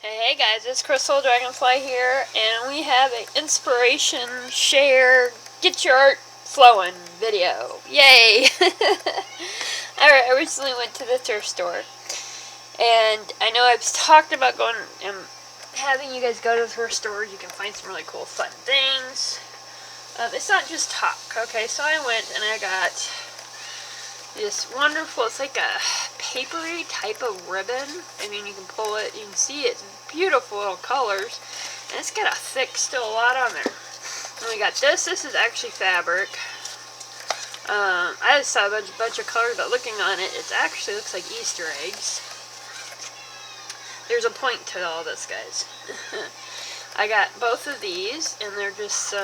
Hey guys, it's Crystal Dragonfly here, and we have an inspiration share, get your art flowing video. Yay! Alright, I recently went to the thrift store, and I know I've talked about going and having you guys go to the thrift stores. You can find some really cool fun things. It's not just talk, okay? So I went and I got this wonderful, it's like a papery type of ribbon. I mean, you can pull it, you can see it's beautiful little colors, and it's got a thick still a lot on there. And we got this is actually fabric. I just saw a bunch of colors, but looking on it, it actually looks like Easter eggs. There's a point to all this, guys. I got both of these, and they're just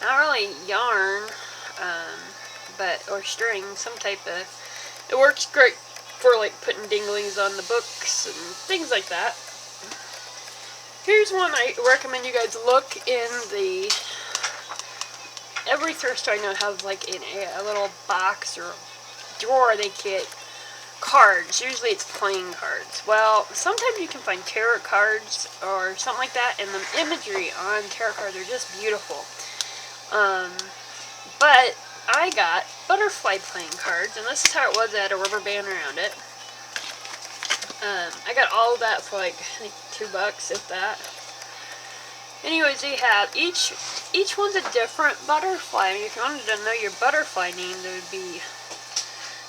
not really yarn, or string, some type of. It works great for like putting dinglings on the books and things like that. Here's one I recommend you guys look in the. Every thrift store I know has like in a little box or drawer they get cards. Usually it's playing cards. Well, sometimes you can find tarot cards or something like that, and the imagery on tarot cards are just beautiful. But I got butterfly playing cards, and this is how it was. I had a rubber band around it. I got all of that for like I think $2, if that. Anyways, they have each one's a different butterfly. I mean, if you wanted to know your butterfly name, they would be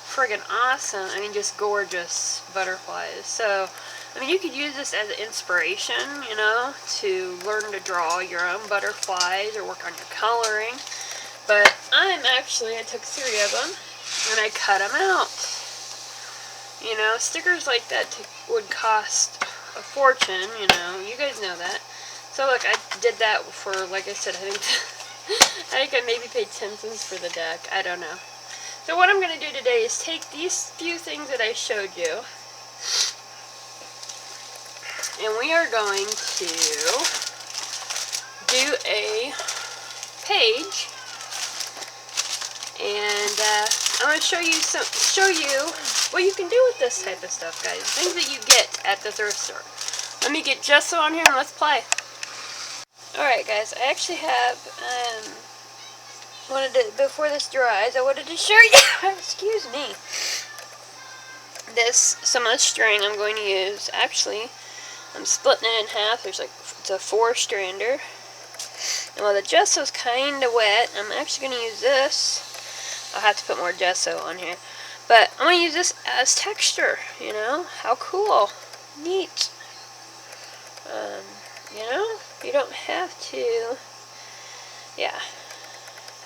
friggin' awesome. I mean, just gorgeous butterflies. So, I mean, you could use this as an inspiration, you know, to learn to draw your own butterflies or work on your coloring. But I took 3 of them, and I cut them out. You know, stickers like that would cost a fortune, you know. You guys know that. So look, I did that for, like I said, I think I maybe paid 10 cents for the deck. I don't know. So what I'm going to do today is take these few things that I showed you, and we are going to do a page. And I'm going to show you what you can do with this type of stuff, guys. Things that you get at the thrift store. Let me get gesso on here and let's play. Alright, guys, I actually have, before this dries, I wanted to show you, excuse me, some of the string I'm going to use. Actually, I'm splitting it in half. It's a 4-strander. And while the gesso's kind of wet, I'm actually going to use this. I'll have to put more gesso on here. But I'm going to use this as texture, you know? How cool. Neat. You know? You don't have to. Yeah.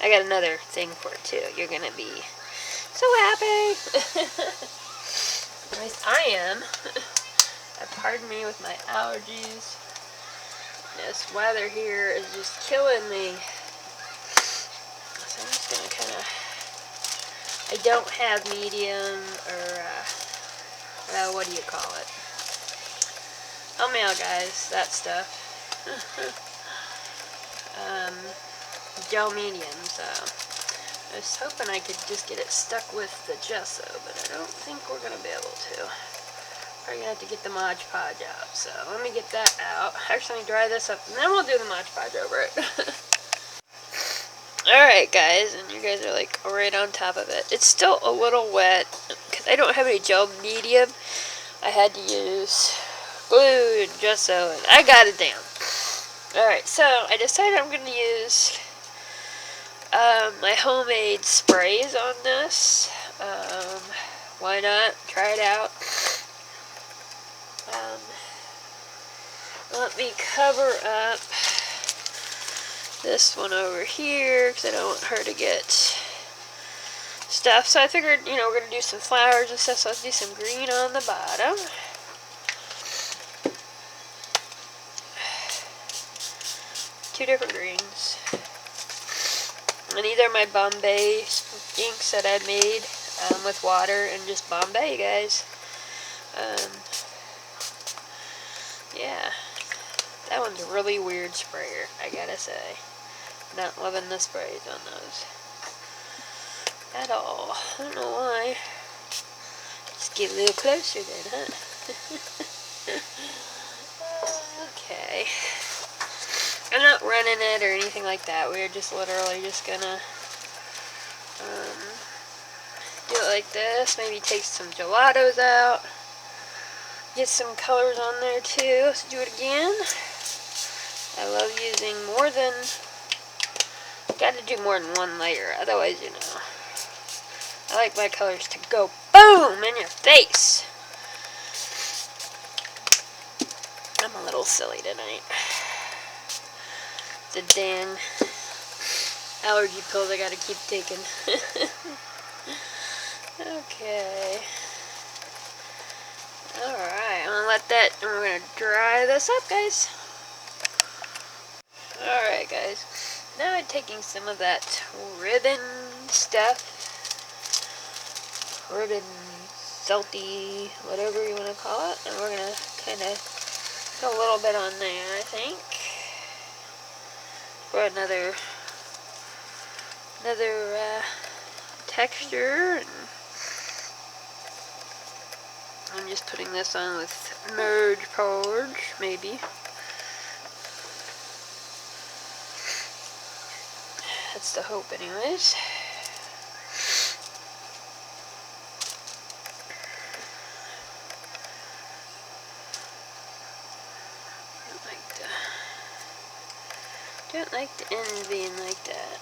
I got another thing for it, too. You're going to be so happy. At least I am. Pardon me with my allergies. This weather here is just killing me. So I'm just going to kind of. I don't have medium or, what do you call it? Help me out, guys. That stuff. Gel medium, so I was hoping I could just get it stuck with the gesso, but I don't think we're going to be able to. Probably going to have to get the Mod Podge out, so let me get that out. Actually, dry this up, and then we'll do the Mod Podge over it. Alright, guys, and you guys are like right on top of it. It's still a little wet because I don't have any gel medium. I had to use glue and gesso, and I got it down. Alright, so I decided I'm going to use my homemade sprays on this. Why not? Try it out. Let me cover up this one over here because I don't want her to get stuff. So I figured, you know, we're going to do some flowers and stuff, so let's do some green on the bottom. Two different greens. And these are my Bombay inks that I made with water and just Bombay, guys. Yeah. That one's a really weird sprayer, I gotta say. Not loving the sprays on those at all. I don't know why. Just get a little closer then, huh? it or anything like that. We're just literally just gonna do it like this. Maybe take some gelatos out. Get some colors on there too. Let's do it again. I love using more than, gotta do more than one layer, otherwise, you know. I like my colors to go boom in your face. I'm a little silly tonight. The dang allergy pills I gotta keep taking. Okay. Alright, I'm gonna let that, and we're gonna dry this up, guys. Alright, guys. Now I'm taking some of that ribbon stuff. Ribbon, salty, whatever you want to call it. And we're gonna kind of put a little bit on there, I think. For another texture. And I'm just putting this on with merge purge, maybe. That's the hope, anyways. Don't like the ends being like that.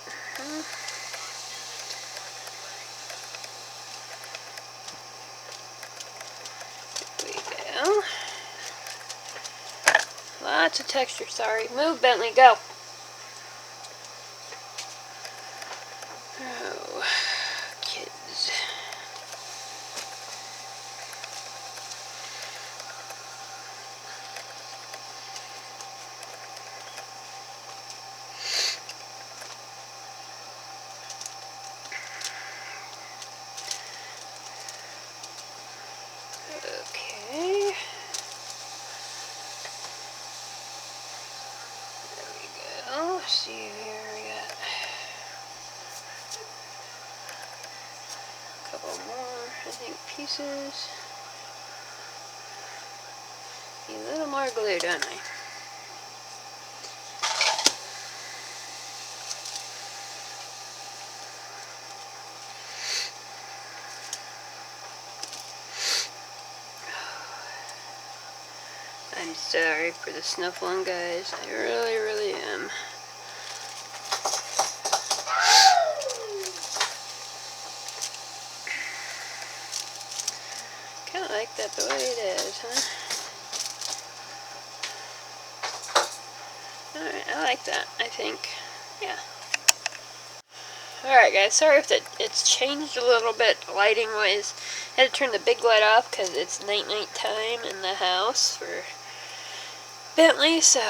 There we go. Lots of texture, sorry. Move, Bentley, go. Oh, kids. Okay. There we go. Let's see here, we got a couple more, I think, pieces. Need a little more glue, don't I? I'm sorry for the snuffling, guys. I really, really am. Kind of like that the way it is, huh? Alright, I like that, I think. Yeah. Alright, guys, sorry if it's changed a little bit lighting-wise. I had to turn the big light off because it's night-night time in the house for Bentley, so...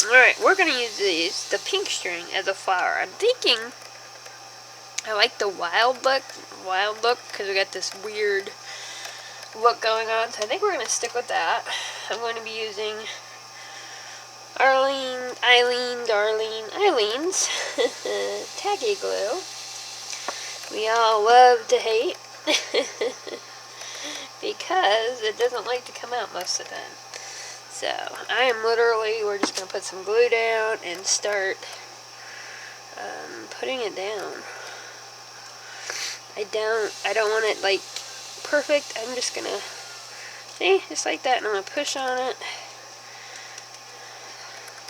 Alright, we're going to use the pink string as a flower. I'm thinking I like the wild look, because we got this weird look going on, so I think we're going to stick with that. I'm going to be using Eileen's tacky glue. We all love to hate. Because it doesn't like to come out most of the time. So, we're just going to put some glue down and start putting it down. I don't want it like perfect. I'm just going to, see, just like that, and I'm going to push on it.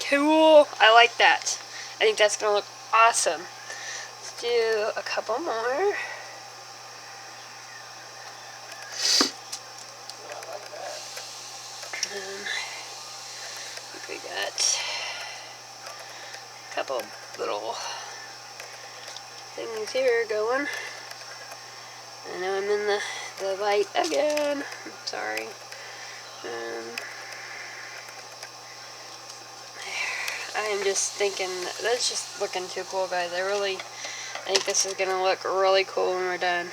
Cool. I like that. I think that's going to look awesome. Let's do a couple more. We got a couple little things here going. I know I'm in the light again. I'm sorry. I am just thinking, that's just looking too cool, guys. I think this is going to look really cool when we're done.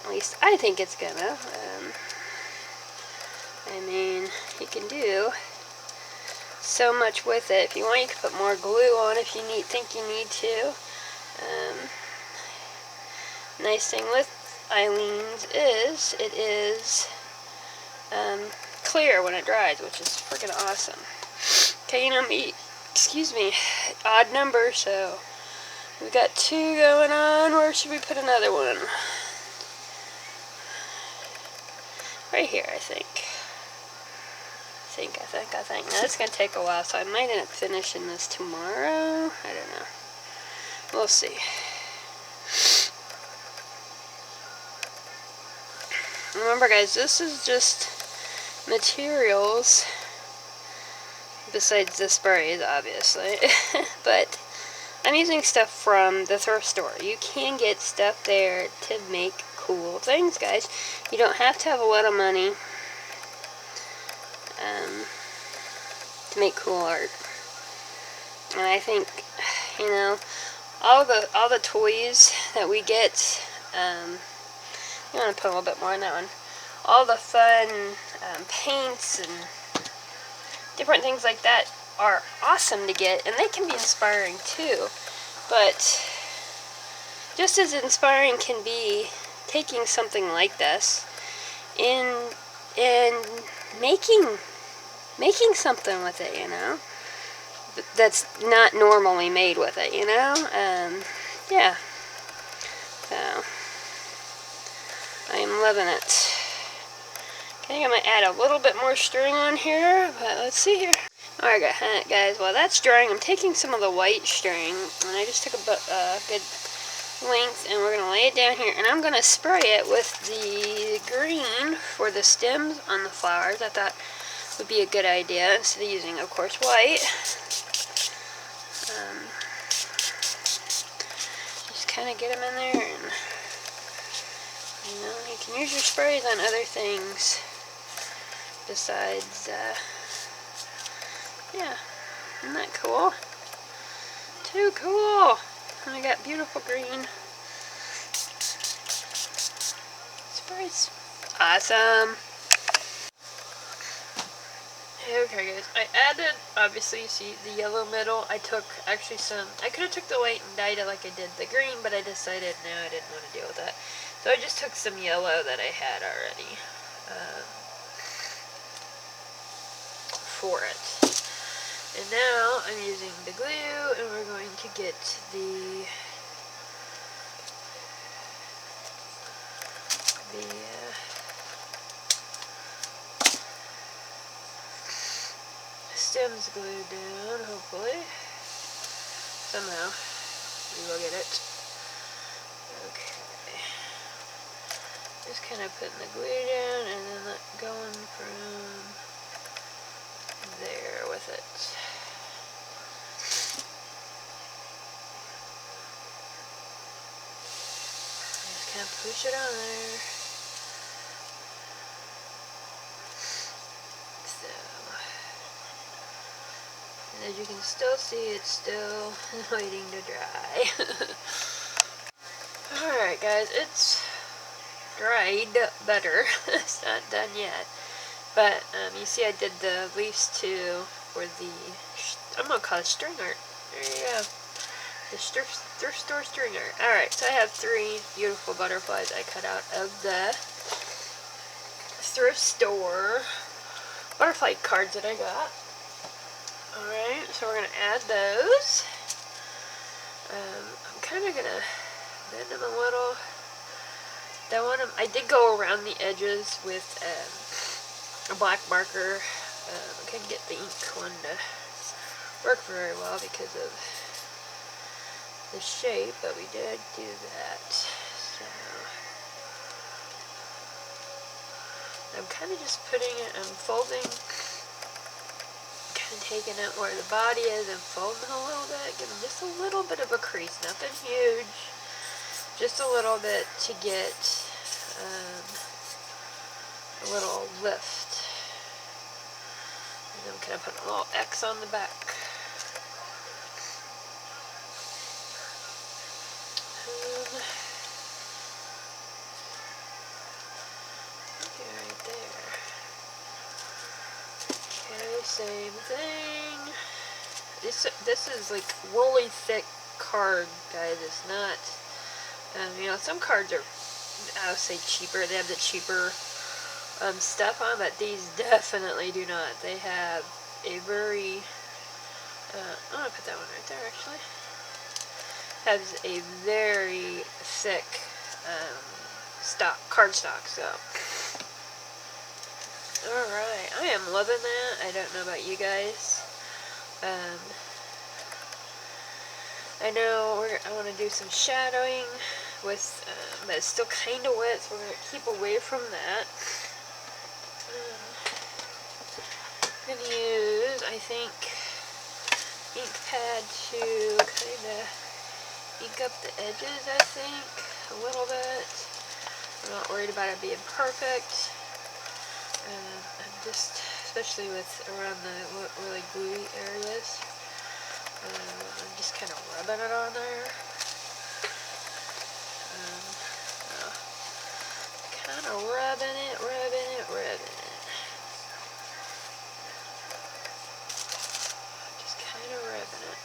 At least I think it's gonna. I mean, you can do so much with it. If you want, you can put more glue on if you think you need to. Nice thing with Eileen's is, it is clear when it dries, which is freaking awesome. Okay, excuse me, odd number, so we got 2 going on. Where should we put another one? Right here, I think. I think. Now, it's going to take a while, so I might end up finishing this tomorrow. I don't know. We'll see. Remember, guys, this is just materials, besides the sprays, obviously. But I'm using stuff from the thrift store. You can get stuff there to make cool things, guys. You don't have to have a lot of money to make cool art. And I think, you know, all the toys that we get, you want to put a little bit more on that one. All the fun paints and different things like that are awesome to get, and they can be inspiring too. But just as inspiring can be taking something like this and making something with it, you know, that's not normally made with it, you know. Yeah. So I'm loving it. I think I'm going to add a little bit more string on here, but let's see here. Alright guys, while that's drying, I'm taking some of the white string, and I just took a good length, and we're going to lay it down here, and I'm going to spray it with the green for the stems on the flowers. I thought would be a good idea, instead of using, of course, white. Just kind of get them in there, and you know, you can use your sprays on other things besides, yeah, isn't that cool? Too cool! And I got beautiful green sprays. Awesome! Okay guys, I added, obviously you see the yellow middle. I took actually I could have took the white and dyed it like I did the green, but I decided no, I didn't want to deal with that. So I just took some yellow that I had already for it. And now I'm using the glue, and we're going to get the stems glued down, hopefully. Somehow. We will get it. Okay. Just kind of putting the glue down, and then going from there with it. Just kind of push it on there. And as you can still see, it's still waiting to dry. Alright guys, it's dried better. It's not done yet. But you see I did the leaves too for the, I'm going to call it string art. There you go. The thrift store string art. Alright, so I have 3 beautiful butterflies I cut out of the thrift store butterfly cards that I got. Alright, so we're going to add those. I'm kind of going to bend them a little. I did go around the edges with a black marker. I couldn't get the ink one to work very well because of the shape, but we did do that. So I'm kind of just putting it, I'm folding, kind of taking out where the body is and folding a little bit, giving just a little bit of a crease, nothing huge, just a little bit to get a little lift. And then I'm kind of putting a little X on the back. Right there. Okay, same thing. This is like really thick card, guys. It's not, you know, some cards are, I would say cheaper. They have the cheaper stuff on, but these definitely do not. They have a very, I'm going to put that one right there actually, has a very thick cardstock, so. Alright, I am loving that. I don't know about you guys. I know I want to do some shadowing with, but it's still kind of wet, so we're going to keep away from that. I'm going to use, I think, ink pad to kind of ink up the edges, I think, a little bit. I'm not worried about it being perfect. I'm just, especially with around the really gluey areas, I'm just kind of rubbing it on there. Kind of rubbing it. Just kind of rubbing it.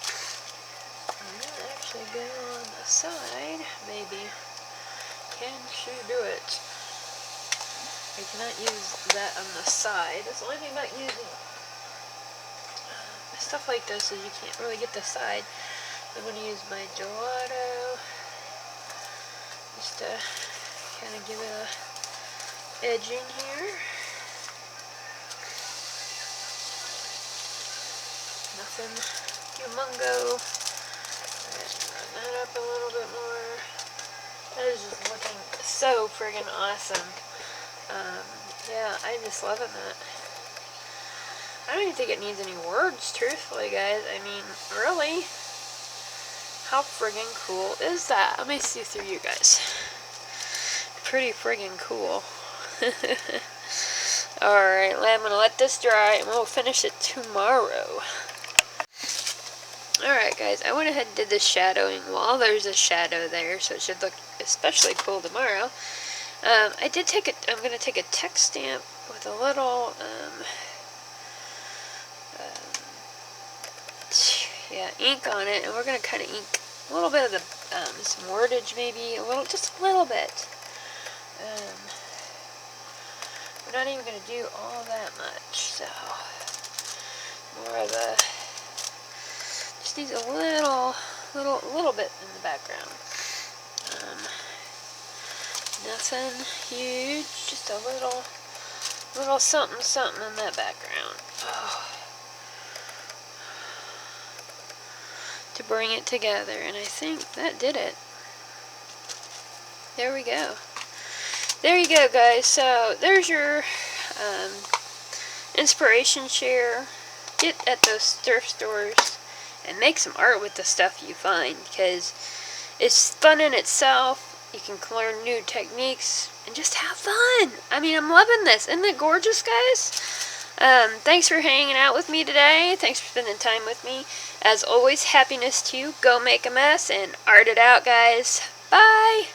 I'm going to actually go on the side, maybe. Can she do it? I cannot use that on the side. That's the only thing about using stuff like this is you can't really get the side. I'm going to use my gelato just to kind of give it a edging here. Nothing humongo. Run that up a little bit more. That is just looking so friggin' awesome. Yeah, I'm just loving that. I don't even think it needs any words, truthfully, guys. I mean, really? How friggin' cool is that? Let me see through you guys. Pretty friggin' cool. Alright, I'm going to let this dry, and we'll finish it tomorrow. Alright, guys, I went ahead and did the shadowing while there's a shadow there, so it should look especially cool tomorrow. I'm going to take a text stamp with a little, ink on it, and we're going to kind of ink a little bit of the, some wordage maybe, just a little bit. We're not even going to do all that much, so more of a, just needs a little bit in the background. Nothing huge, just a little something in that background. Oh. To bring it together, and I think that did it. There we go. There you go, guys. So there's your inspiration share. Get at those thrift stores and make some art with the stuff you find, because it's fun in itself. You can learn new techniques and just have fun. I mean, I'm loving this. Isn't it gorgeous, guys? Thanks for hanging out with me today. Thanks for spending time with me. As always, happiness to you. Go make a mess and art it out, guys. Bye!